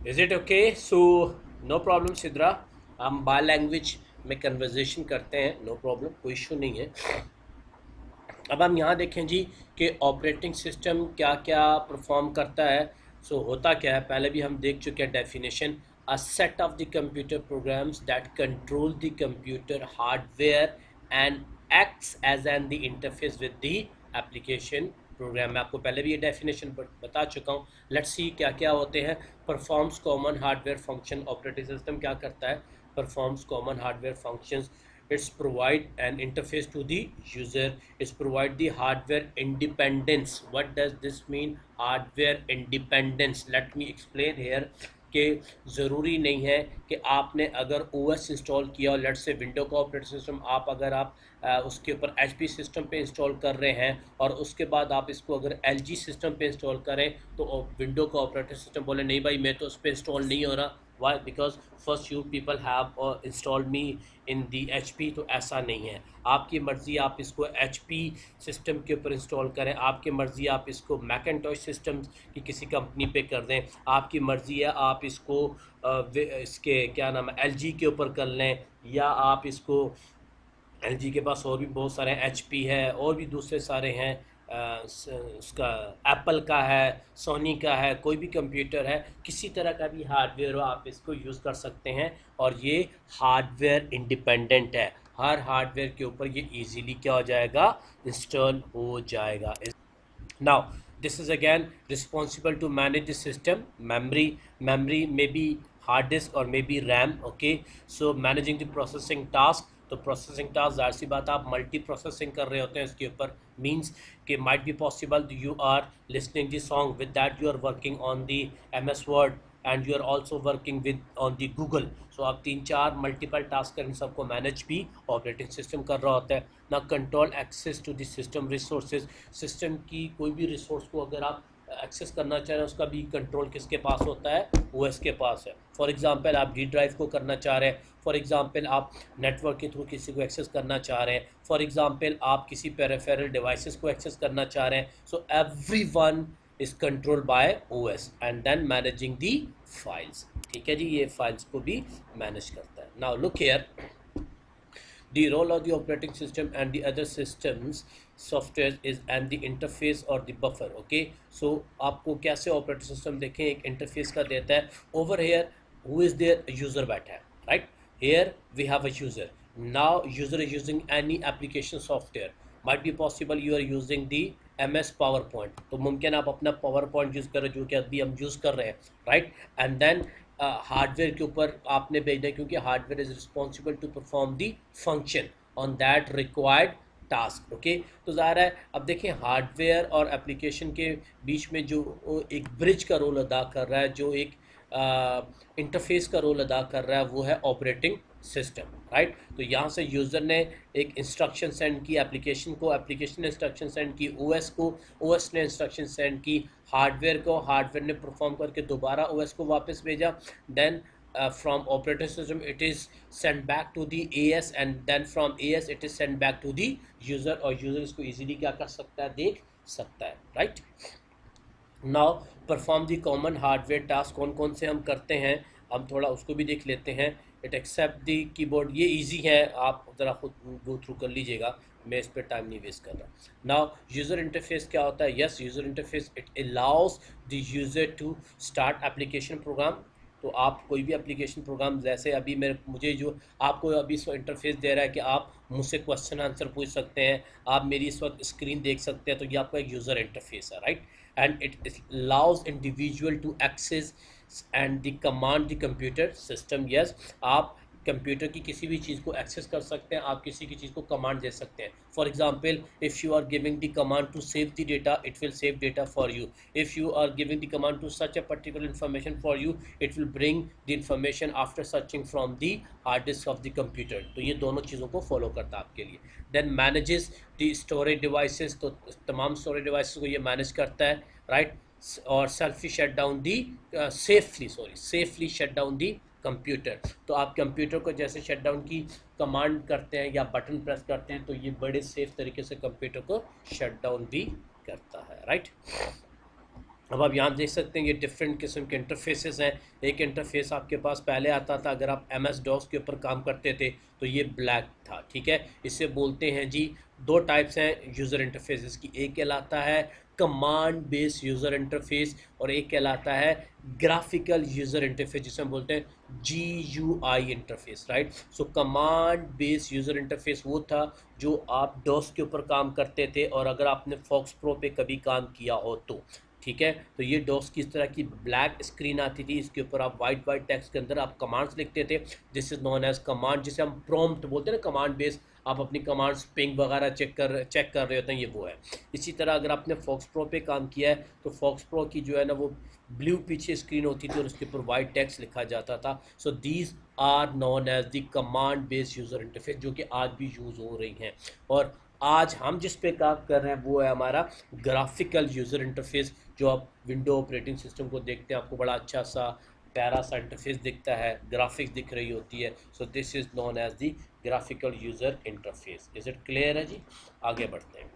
Is it okay? So no problem Sidra, हम by language में conversation करते हैं, नो प्रॉब्लम, कोई इशू नहीं है। अब हम यहाँ देखें जी कि ऑपरेटिंग सिस्टम क्या क्या परफॉर्म करता है। होता क्या है, पहले भी हम देख चुके हैं definition. A set of the computer programs that control the computer hardware and acts as an the interface with the application program. मैं आपको पहले भी ये डेफिनेशन बता चुका हूँ। लेट्स सी क्या क्या होते हैं। Performs common hardware function, operating system क्या करता है, performs common hardware functions. It's provide an interface to the user. It's provide the hardware independence. What does this mean, hardware independence? Let me explain here कि ज़रूरी नहीं है कि आपने अगर OS इंस्टॉल किया और लेट से विंडो का ऑपरेटिंग सिस्टम, आप अगर आप उसके ऊपर HP सिस्टम पे इंस्टॉल कर रहे हैं और उसके बाद आप इसको अगर LG सिस्टम पे इंस्टॉल करें तो विंडो का ऑपरेटिंग सिस्टम बोले नहीं भाई मैं तो उस पर इंस्टॉल नहीं हो रहा। Why? Because first you people have install me in the HP। तो ऐसा नहीं है, आपकी मर्ज़ी आप इसको HP सिस्टम के ऊपर इंस्टॉल करें, आपकी मर्ज़ी आप इसको मैकेंटॉश सिस्टम की किसी कंपनी पे कर दें, आपकी मर्ज़ी है आप इसको इसके क्या नाम है LG के ऊपर कर लें, या आप इसको LG के पास और भी बहुत सारे HP है और भी दूसरे सारे हैं, उसका एप्पल का है, सोनी का है, कोई भी कंप्यूटर है, किसी तरह का भी हार्डवेयर हो आप इसको यूज़ कर सकते हैं। और ये हार्डवेयर इंडिपेंडेंट है, हर हार्डवेयर के ऊपर ये इजीली क्या हो जाएगा, इंस्टॉल हो जाएगा। Now this is again responsible to manage the system memory may be hard disk or may be RAM। Okay, so managing the processing task. तो प्रोसेसिंग टास्क जाहिर सी बात आप मल्टी प्रोसेसिंग कर रहे होते हैं इसके ऊपर। मीन्स कि might be possible you are listening the song, with that you are working on the MS word and you are also working with on the Google. So आप 3-4 मल्टीपल टास्क कर इन सबको मैनेज भी operating system कर रहा होता है ना। Control access to the system resources, system की कोई भी रिसोर्स को अगर आप एक्सेस करना चाह रहे हैं उसका भी कंट्रोल किसके पास होता है, OS के पास है। फॉर एग्जांपल आप D ड्राइव को करना चाह रहे हैं, फॉर एग्जांपल आप नेटवर्क के थ्रू किसी को एक्सेस करना चाह रहे हैं, फॉर एग्जांपल आप किसी पेरिफेरल डिवाइसेस को एक्सेस करना चाह रहे हैं। So everyone is controlled by OS and then managing the files. ठीक है जी, ये फाइल्स को भी मैनेज करता है। Now look here, the role of the operating system and the other systems software is and the interface or the buffer। okay, so आपको कैसे operating system देखें एक interface का देता है। over here who is there, user बैठा है, right? here we have a user, now user is using any application software, might be possible you are using the MS PowerPoint, तो मुमकिन आप अपना PowerPoint यूज़ करें जो कि अभी हम यूज़ कर रहे हैं, राइट? एंड देन हार्डवेयर के ऊपर आपने भेजना है क्योंकि hardware is responsible to perform the function on that required task. Okay, तो ज़ाहिर है अब देखें हार्डवेयर और एप्लीकेशन के बीच में जो एक ब्रिज का रोल अदा कर रहा है, जो एक इंटरफेस का रोल अदा कर रहा है, वो है ऑपरेटिंग सिस्टम, राइट? तो यहाँ से यूज़र ने एक इंस्ट्रक्शन सेंड की एप्लीकेशन को, एप्लीकेशन ने इंस्ट्रक्शन सेंड की OS को, OS ने इंस्ट्रक्शन सेंड की हार्डवेयर को, हार्डवेयर ने परफॉर्म करके दोबारा OS को वापस भेजा। Then from operating system it is sent back to the AS and then from AS it is sent back to the user, और यूज़र इसको इजीली क्या कर सकता है, देख सकता है, right? Now perform the common hardware task कौन कौन से हम करते हैं, हम थोड़ा उसको भी देख लेते हैं। इट एक्सेप्ट दी कीबोर्ड, ये इजी है, आप ज़रा खुद गो थ्रू कर लीजिएगा, मैं इस पर टाइम नहीं वेस्ट कर रहा। नाउ यूज़र इंटरफेस क्या होता है? Yes, user interface it allows the user to start application program. तो आप कोई भी एप्लीकेशन प्रोग्राम, जैसे अभी मुझे जो आपको अभी इस वक्त इंटरफेस दे रहा है कि आप मुझसे क्वेश्चन आंसर पूछ सकते हैं, आप मेरी इस वक्त स्क्रीन देख सकते हैं, तो ये आपका एक यूज़र इंटरफेस है, right? And it allows individual to access and the command the computer system. Yes, आप कंप्यूटर की किसी भी चीज़ को एक्सेस कर सकते हैं, आप किसी की चीज़ को कमांड दे सकते हैं। For example if you are giving the command to save the data, it will save data for you. If you are giving the command to search a particular information for you, it will bring the information after searching from the hard disk of the computer. तो ये दोनों चीज़ों को follow करता है आपके लिए। Then manages the storage devices, तो तमाम स्टोरेज डिवाइसेस को ये मैनेज करता है, राइट? और safely shut down the computer. तो आप कंप्यूटर को जैसे शट डाउन की कमांड करते हैं या बटन प्रेस करते हैं, तो ये बड़े सेफ तरीके से कंप्यूटर को शट डाउन भी करता है, राइट? अब आप यहाँ देख सकते हैं ये डिफरेंट किस्म के इंटरफेसेस हैं। एक इंटरफेस आपके पास पहले आता था, अगर आप एम एस डॉस के ऊपर काम करते थे तो ये ब्लैक था, ठीक है। इसे बोलते हैं जी, दो टाइप्स हैं यूज़र इंटरफेसेस की, एक कहलाता है कमांड बेस्ड यूज़र इंटरफेस और एक कहलाता है ग्राफिकल यूज़र इंटरफेस, जिसे हम बोलते हैं GUI इंटरफेस, राइट। सो कमांड बेस्ड यूज़र इंटरफेस वो था जो आप डॉस के ऊपर काम करते थे, और अगर आपने फॉक्स प्रो पे कभी काम किया हो तो, ठीक है। तो ये डॉस की इस तरह की ब्लैक स्क्रीन आती थी, इसके ऊपर आप वाइट टेक्स्ट के अंदर आप कमांड्स लिखते थे। This is known as command, जिसे हम प्रॉम्प्ट बोलते हैं ना, कमांड बेस, आप अपनी कमांड्स पिंग वगैरह चेक कर रहे होते हैं, ये वो है। इसी तरह अगर आपने फॉक्स प्रो पे काम किया है तो फॉक्स प्रो की जो है ना वो ब्लू पीछे स्क्रीन होती थी और उसके ऊपर वाइट टेक्स्ट लिखा जाता था। So these are known as the command based user interface, जो कि आज भी यूज़ हो रही हैं। और आज हम जिस पे काम कर रहे हैं वो है हमारा ग्राफिकल यूज़र इंटरफेस। जो आप विंडो ऑपरेटिंग सिस्टम को देखते हैं, आपको बड़ा अच्छा सा प्यारा सा इंटरफेस दिखता है, ग्राफिक्स दिख रही होती है। So this is known as the graphical user interface. Is it clear है जी? आगे बढ़ते हैं।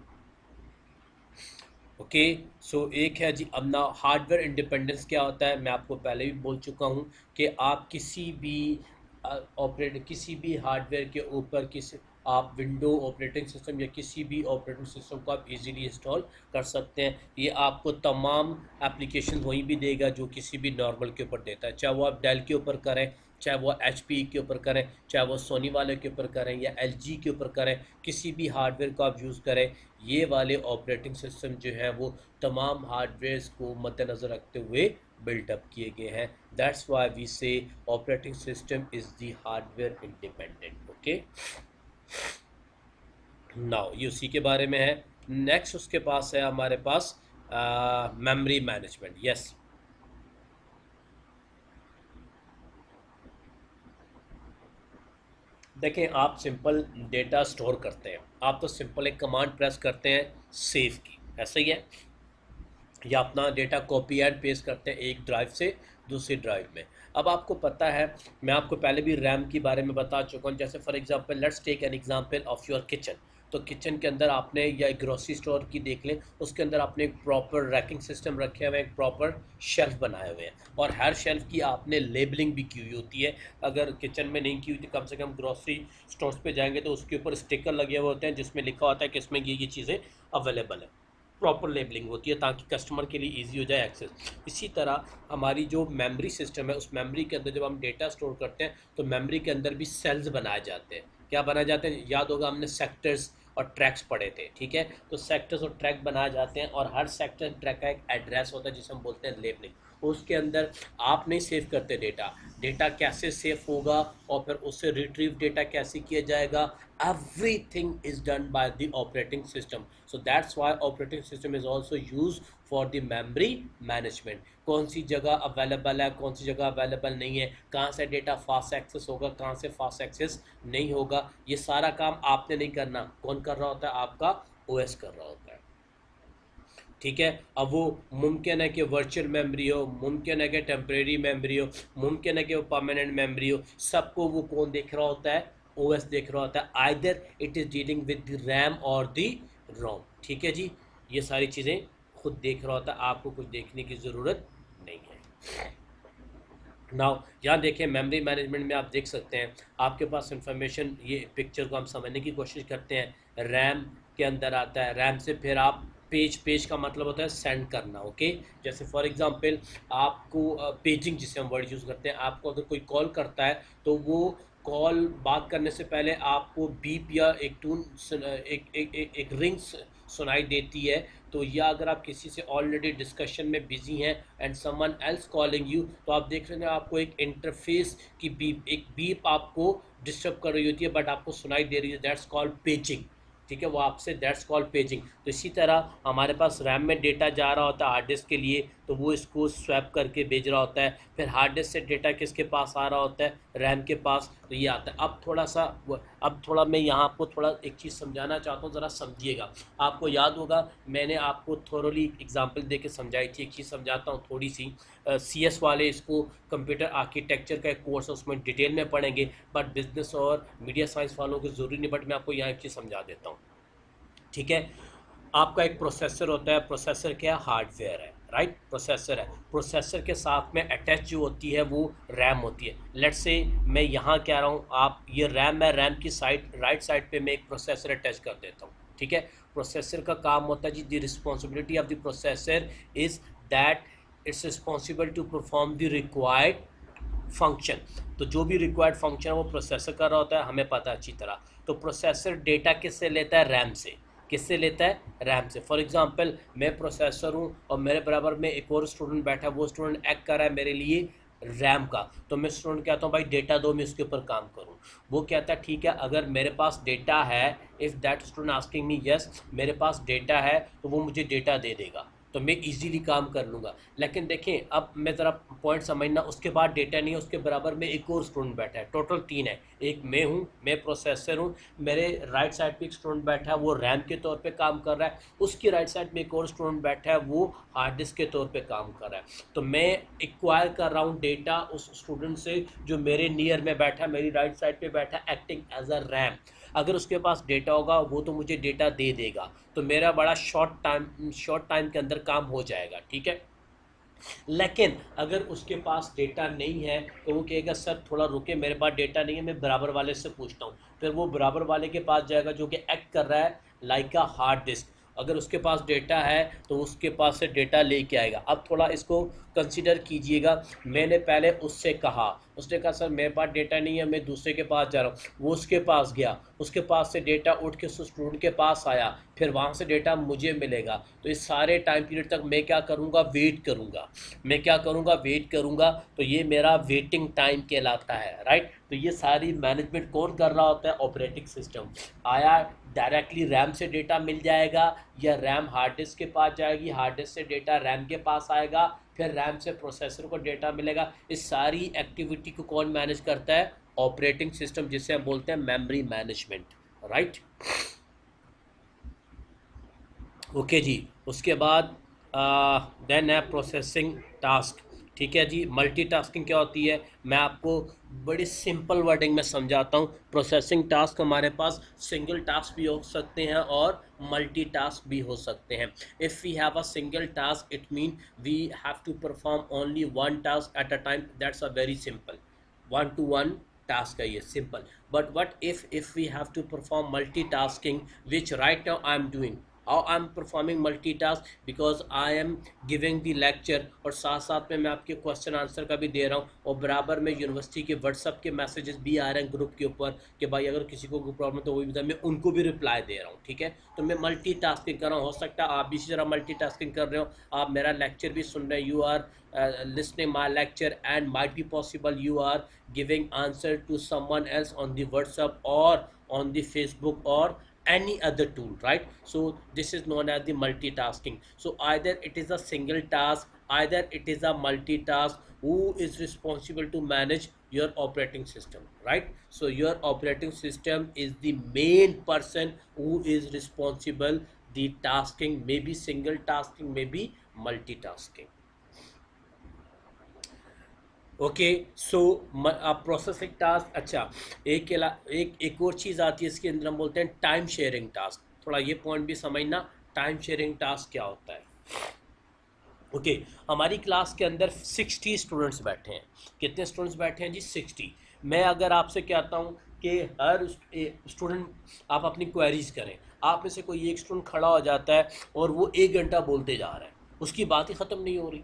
ओके, सो एक है जी अपना हार्डवेयर इंडिपेंडेंस क्या होता है, मैं आपको पहले भी बोल चुका हूँ कि आप किसी भी हार्डवेयर के ऊपर आप विंडो ऑपरेटिंग सिस्टम या किसी भी ऑपरेटिंग सिस्टम को आप इजीली इंस्टॉल कर सकते हैं। ये आपको तमाम एप्लीकेशन वहीं भी देगा जो किसी भी नॉर्मल के ऊपर देता है, चाहे वो आप डेल के ऊपर करें, चाहे वो HP के ऊपर करें, चाहे वो सोनी वाले के ऊपर करें या LG के ऊपर करें, किसी भी हार्डवेयर को आप यूज़ करें, ये वाले ऑपरेटिंग सिस्टम जो है वो तमाम हार्डवेयर्स को मद्देनज़र रखते हुए बिल्टअप किए गए हैं। दैट्स वाई वी से operating system is the hardware independent. Okay, now ये उसी के बारे में है। नेक्स्ट उसके पास है हमारे पास मेमोरी मैनेजमेंट। यस, देखें, आप सिंपल डेटा स्टोर करते हैं, आप तो सिंपल एक कमांड प्रेस करते हैं सेव की, ऐसा ही है, या अपना डेटा कॉपी एंड पेस्ट करते हैं एक ड्राइव से दूसरी ड्राइव में। अब आपको पता है, मैं आपको पहले भी रैम के बारे में बता चुका हूँ। जैसे for example, let's take an example of your kitchen. तो किचन के अंदर आपने, या एक ग्रोसरी स्टोर की देख लें, उसके अंदर आपने एक प्रॉपर रैकिंग सिस्टम रखे हुए हैं, एक प्रॉपर शेल्फ बनाए हुए हैं, और हर शेल्फ की आपने लेबलिंग भी की हुई होती है। अगर किचन में नहीं की हुई तो कम से कम ग्रोसरी स्टोर्स पे जाएंगे तो उसके ऊपर स्टिकर लगे हुए होते हैं जिसमें लिखा होता है कि इसमें ये चीज़ें अवेलेबल है, प्रॉपर लेबलिंग होती है ताकि कस्टमर के लिए इजी हो जाए एक्सेस। इसी तरह हमारी जो मेमोरी सिस्टम है, उस मेमोरी के अंदर जब हम डेटा स्टोर करते हैं तो मेमोरी के अंदर भी सेल्स बनाए जाते हैं। क्या बनाए जाते हैं? याद होगा, हमने सेक्टर्स और ट्रैक्स पढ़े थे, ठीक है। तो सेक्टर्स और ट्रैक बनाए जाते हैं और हर सेक्टर ट्रैक का एक एड्रेस होता है जिसे हम बोलते हैं लेबलिंग। उसके अंदर आप नहीं सेव करते डेटा, डेटा कैसे सेव होगा और फिर उससे रिट्रीव डेटा कैसे किया जाएगा, everything is done by the operating system. So that's why operating system is also used for the memory management. कौन सी जगह अवेलेबल है, कौन सी जगह अवेलेबल नहीं है, कहाँ से डेटा फास्ट एक्सेस होगा, कहाँ से फास्ट एक्सेस नहीं होगा, ये सारा काम आपने नहीं करना। कौन कर रहा होता है? आपका OS कर रहा होता है, ठीक है। अब वो मुमकिन है कि वर्चुअल मेमोरी हो, मुमकिन है कि टेम्परेरी मेमोरी हो, मुमकिन है कि वो परमानेंट मेमोरी हो, सबको वो कौन देख रहा होता है? OS देख रहा होता है। Either it is dealing with the RAM और द रोम, ठीक है जी। ये सारी चीज़ें खुद देख रहा होता है, आपको कुछ देखने की ज़रूरत नहीं है। नाउ यहाँ देखें, मेमोरी मैनेजमेंट में आप देख सकते हैं आपके पास इंफॉर्मेशन, ये पिक्चर को हम समझने की कोशिश करते हैं। रैम के अंदर आता है, रैम से फिर आप पेज का मतलब होता है सेंड करना, ओके। जैसे फॉर एग्जांपल आपको पेजिंग जिसे हम वर्ड यूज़ करते हैं, आपको अगर कोई कॉल करता है तो वो कॉल बात करने से पहले आपको बीप या एक टून एक रिंग सुनाई देती है। तो या अगर आप किसी से ऑलरेडी डिस्कशन में बिजी हैं and someone else calling you, तो आप देख रहे हैं आपको एक इंटरफेस की एक बीप आपको डिस्टर्ब कर रही होती है बट आपको सुनाई दे रही है, दैट्स कॉल्ड पेजिंग, ठीक है। वो आपसे दैट्स कॉल्ड पेजिंग। तो इसी तरह हमारे पास रैम में डेटा जा रहा होता है हार्ड डिस्क के लिए, तो वो इसको स्वैप करके भेज रहा होता है। फिर हार्ड डिस्क से डेटा किसके पास आ रहा होता है? रैम के पास, तो ये आता है। अब थोड़ा मैं यहाँ आपको थोड़ा एक चीज़ समझाना चाहता हूँ, ज़रा समझिएगा। आपको याद होगा मैंने आपको थोरोली एग्जांपल दे के समझाई थी। एक चीज़ समझाता हूँ थोड़ी सी। CS वाले इसको कंप्यूटर आर्किटेक्चर का एक कोर्स है, उसमें डिटेल में पढ़ेंगे, बट बिजनेस और मीडिया साइंस वालों को ज़रूरी नहीं, बट मैं आपको यहाँ एक चीज़ समझा देता हूँ, ठीक है। आपका एक प्रोसेसर होता है, प्रोसेसर क्या? हार्डवेयर है, राइट, प्रोसेसर है, प्रोसेसर के साथ में अटैच जो होती है वो रैम होती है। लेट्स से मैं यहाँ क्या रहा हूँ, आप ये रैम है, रैम की साइड राइट साइड पे मैं एक प्रोसेसर अटैच कर देता हूँ, ठीक है। प्रोसेसर का काम होता है जी, the responsibility of the processor is that it's responsible to perform the required function. तो जो भी रिक्वायर्ड फंक्शन है वो प्रोसेसर कर रहा होता है, हमें पता है अच्छी तरह। तो प्रोसेसर डेटा किससे लेता है, रैम से। किससे लेता है, रैम से। फॉर एग्जांपल मैं प्रोसेसर हूँ और मेरे बराबर में एक और स्टूडेंट बैठा है, वो स्टूडेंट एक्ट कर रहा है मेरे लिए रैम का। तो मैं स्टूडेंट कहता हूँ भाई डेटा दो, मैं इसके ऊपर काम करूँ। वो कहता है ठीक है, अगर मेरे पास डेटा है, if that student asking me yes मेरे पास डेटा है, तो वो मुझे डेटा दे देगा, तो मैं इजीली काम कर लूँगा। लेकिन देखें, अब मैं ज़रा पॉइंट समझना, उसके बाद डेटा नहीं है, उसके बराबर में एक और स्टूडेंट बैठा है, टोटल 3 है। एक मैं हूँ, मैं प्रोसेसर हूँ, मेरे राइट साइड पे एक स्टूडेंट बैठा है, वो रैम के तौर पे काम कर रहा है, उसकी राइट साइड में एक और स्टूडेंट बैठा है, वो हार्ड डिस्क के तौर पे काम कर रहा है। तो मैं एक्वायर कर रहा हूँ डेटा उस स्टूडेंट से जो मेरे नियर में बैठा है, मेरी राइट साइड पे बैठा है, एक्टिंग एज अ रैम। अगर उसके पास डेटा होगा वो तो मुझे डेटा दे देगा, तो मेरा बड़ा शॉर्ट टाइम के अंदर काम हो जाएगा, ठीक है। लेकिन अगर उसके पास डेटा नहीं है तो वो कहेगा सर थोड़ा रुके, मेरे पास डेटा नहीं है, मैं बराबर वाले से पूछता हूँ। फिर वो बराबर वाले के पास जाएगा जो कि एक्ट कर रहा है लाइक अ हार्ड डिस्क। अगर उसके पास डेटा है तो उसके पास से डेटा लेके आएगा। अब थोड़ा इसको कंसिडर कीजिएगा, मैंने पहले उससे कहा, उसने कहा सर मेरे पास डेटा नहीं है, मैं दूसरे के पास जा रहा हूँ। वो उसके पास गया, उसके पास से डेटा उठ के स्टूडेंट के पास आया, फिर वहाँ से डेटा मुझे मिलेगा। तो इस सारे टाइम पीरियड तक मैं क्या करूँगा, वेट करूँगा। मैं क्या करूँगा, वेट करूँगा। तो ये मेरा वेटिंग टाइम कहलाता है, राइट। तो ये सारी मैनेजमेंट कौन कर रहा होता है, ऑपरेटिंग सिस्टम। आया डायरेक्टली रैम से डेटा मिल जाएगा, या रैम हार्ड डिस्क के पास जाएगी, हार्ड डिस्क से डेटा रैम के पास आएगा, फिर रैम से प्रोसेसर को डेटा मिलेगा। इस सारी एक्टिविटी को कौन मैनेज करता है, ऑपरेटिंग सिस्टम, जिसे हम बोलते हैं मेमोरी मैनेजमेंट, राइट। ओके जी, उसके बाद देन है प्रोसेसिंग टास्क, ठीक है जी। मल्टीटास्किंग क्या होती है, मैं आपको बड़ी सिंपल वर्डिंग में समझाता हूँ। प्रोसेसिंग टास्क हमारे पास सिंगल टास्क भी हो सकते हैं और मल्टीटास्क भी हो सकते हैं। If we have a single task it mean we have to perform only one task at a time, that's a very simple, one to one task है ये, simple. But what if we have to perform multitasking, which right now I am doing, how I am performing multitask, because I am giving the lecture और साथ साथ में मैं आपके question answer का भी दे रहा हूँ, और बराबर में यूनिवर्सिटी के व्हाट्सअप के मैसेजेस भी आ रहे हैं ग्रुप के ऊपर कि भाई अगर किसी को कोई प्रॉब्लम तो वो भी बताए, मैं उनको भी रिप्लाई दे रहा हूँ, ठीक है। तो मैं मल्टीटास्किंग कर रहा हूँ। हो सकता है आप भी इसी तरह मल्टीटास्किंग कर रहे हो, आप मेरा लेक्चर भी सुन रहे हैं, you are listening my lecture, and might be possible you are giving answer to someone else on the WhatsApp or on the Facebook or any other tool, right? So this is known as the multitasking. So either it is a single task, either it is a multitask. Who is responsible to manage your operating system, right? So your operating system is the main person who is responsible. The tasking may be single tasking, may be multitasking. Okay, so processing task. अच्छा, एक और चीज़ आती है इसके अंदर, हम बोलते हैं टाइम शेयरिंग टास्क। थोड़ा ये पॉइंट भी समझना, टाइम शेयरिंग टास्क क्या होता है। ओके, हमारी क्लास के अंदर 60 स्टूडेंट्स बैठे हैं। कितने स्टूडेंट्स बैठे हैं जी, 60। मैं अगर आपसे कहता हूँ कि हर स्टूडेंट आप अपनी क्वेरीज करें, आप में से कोई एक स्टूडेंट खड़ा हो जाता है और वो 1 घंटा बोलते जा रहा है, उसकी बात ही ख़त्म नहीं हो रही,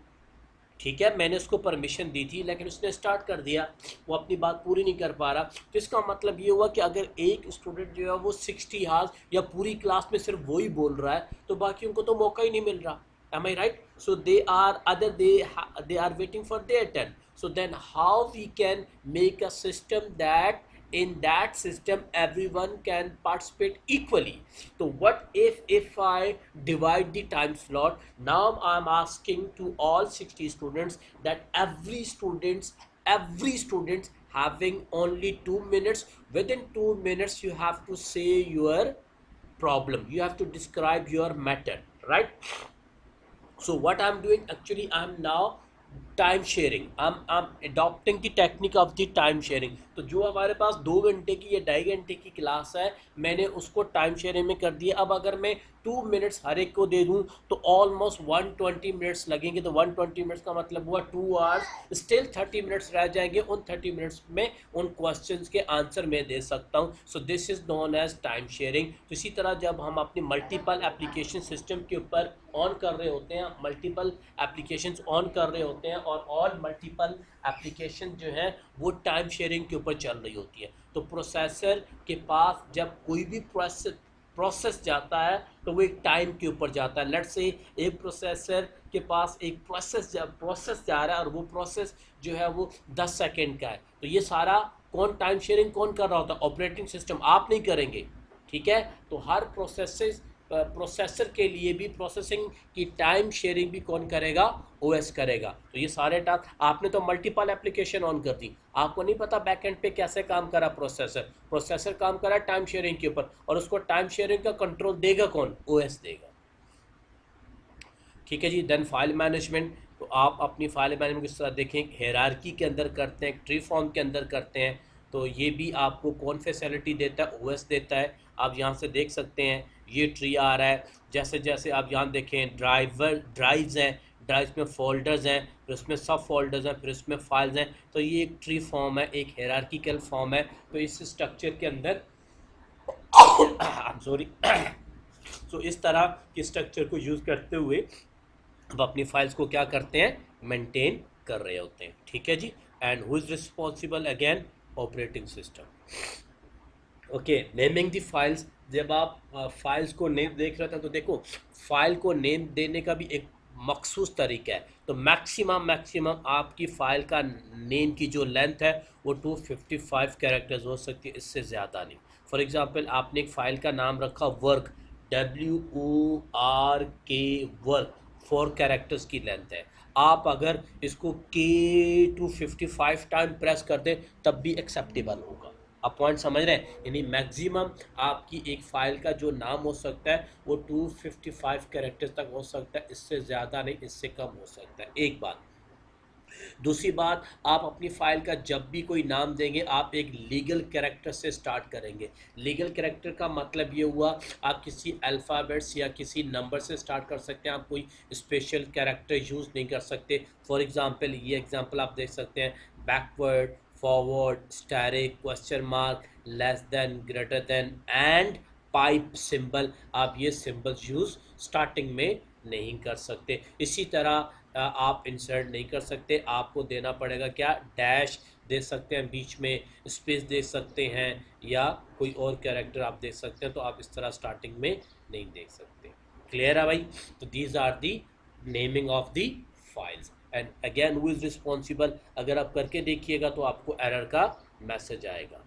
ठीक है। मैंने उसको परमिशन दी थी लेकिन उसने स्टार्ट कर दिया, वो अपनी बात पूरी नहीं कर पा रहा। तो इसका मतलब ये हुआ कि अगर एक स्टूडेंट जो है वो 60 हार्स या पूरी क्लास में सिर्फ वही बोल रहा है तो बाकियों को तो मौका ही नहीं मिल रहा। Am I right? So they are other they are waiting for their turn. So then how we can make a system that in that system everyone can participate equally. So what if I divide the time slot, now I'm asking to all 60 students that every student having only 2 minutes. Within 2 minutes you have to say your problem, you have to describe your matter, right? So what I'm doing, actually I'm now time sharing, हम adopting the technique of the time sharing. तो जो हमारे पास 2 घंटे की या 2.5 घंटे की class है, मैंने उसको टाइम शेयरिंग में कर दिया। अब अगर मैं 2 मिनट्स हर एक को दे दूं तो ऑलमोस्ट 120 मिनट्स लगेंगे। तो 120 मिनट्स का मतलब हुआ 2 आवर्स, स्टिल 30 मिनट्स रह जाएंगे। उन 30 मिनट्स में उन क्वेश्चंस के आंसर मैं दे सकता हूं। So this is known as time sharing. तो इसी तरह जब हम अपनी मल्टीपल एप्लीकेशन सिस्टम के ऊपर ऑन कर रहे होते हैं, मल्टीपल एप्लीकेशंस ऑन कर रहे होते हैं और ऑल मल्टीपल एप्लीकेशन जो है वो टाइम शेयरिंग के ऊपर चल रही होती है। तो प्रोसेसर के पास जब कोई भी प्रोसेस जाता है तो वो एक टाइम के ऊपर जाता है। लेट्स से एक प्रोसेसर के पास एक प्रोसेस जा रहा है और वो प्रोसेस जो है वो 10 सेकंड का है। तो ये सारा कौन टाइम शेयरिंग कौन कर रहा होता है? Operating system. आप नहीं करेंगे, ठीक है। तो हर प्रोसेसर के लिए भी प्रोसेसिंग की टाइम शेयरिंग भी कौन करेगा? ओएस करेगा। तो ये सारे टास्क आपने तो मल्टीपल एप्लीकेशन ऑन कर दी, आपको नहीं पता बैकएंड पे कैसे काम करा प्रोसेसर काम करा टाइम शेयरिंग के ऊपर, और उसको टाइम शेयरिंग का कंट्रोल देगा कौन? ओएस देगा, ठीक है जी। Then file management. तो आप अपनी फाइल मैनेजमेंट किस तरह देखें, हायरार्की के अंदर करते हैं, ट्री फॉर्म के अंदर करते हैं। तो ये भी आपको कौन फैसिलिटी देता है? ओएस देता है। आप यहाँ से देख सकते हैं ये ट्री आ रहा है। जैसे जैसे आप यहाँ देखें ड्राइव्स हैं, ड्राइव्स में फोल्डर्स हैं, फिर उसमें सब फोल्डर्स हैं, फिर उसमें फाइल्स हैं। तो ये एक ट्री फॉर्म है, एक हायरार्किकल फॉर्म है। तो इस स्ट्रक्चर के अंदर सॉरी तो इस तरह के स्ट्रक्चर को यूज़ करते हुए अब अपनी फाइल्स को क्या करते हैं? मेंटेन कर रहे होते हैं, ठीक है जी। And who is responsible? Again operating system. Okay, naming the files. जब आप फाइल्स को नेम देख रहे थे तो देखो, फाइल को नेम देने का भी एक मखसूस तरीका है। तो मैक्सिमम आपकी फ़ाइल का नेम की जो लेंथ है वो 255 कैरेक्टर्स हो सकती है, इससे ज़्यादा नहीं। फॉर एग्ज़ाम्पल आपने एक फ़ाइल का नाम रखा वर्क, WORK वर्क, 4 कैरेक्टर्स की लेंथ है। आप अगर इसको K255 टाइम प्रेस कर दें तब भी एक्सेप्टेबल होगा। आप पॉइंट समझ रहे हैं? यानी मैक्सिमम आपकी एक फ़ाइल का जो नाम हो सकता है वो 255 कैरेक्टर्स तक हो सकता है, इससे ज़्यादा नहीं, इससे कम हो सकता है। एक बात। दूसरी बात, आप अपनी फ़ाइल का जब भी कोई नाम देंगे आप एक लीगल कैरेक्टर से स्टार्ट करेंगे। लीगल कैरेक्टर का मतलब ये हुआ आप किसी अल्फ़ाबेट्स या किसी नंबर से स्टार्ट कर सकते हैं, आप कोई स्पेशल कैरेक्टर यूज़ नहीं कर सकते। फॉर एग्ज़ाम्पल ये एग्ज़ाम्पल आप देख सकते हैं, backward, forward, asterisk, question mark, less than, greater than and pipe symbol. आप ये सिंबल्स यूज़ स्टार्टिंग में नहीं कर सकते। इसी तरह आप इंसर्ट नहीं कर सकते, आपको देना पड़ेगा क्या? डैश दे सकते हैं, बीच में स्पेस दे सकते हैं, या कोई और कैरेक्टर आप दे सकते हैं। तो आप इस तरह स्टार्टिंग में नहीं देख सकते। क्लियर है भाई? तो these are the naming of the files. And again who is responsible, अगर आप करके देखिएगा तो आपको एरर का मैसेज आएगा।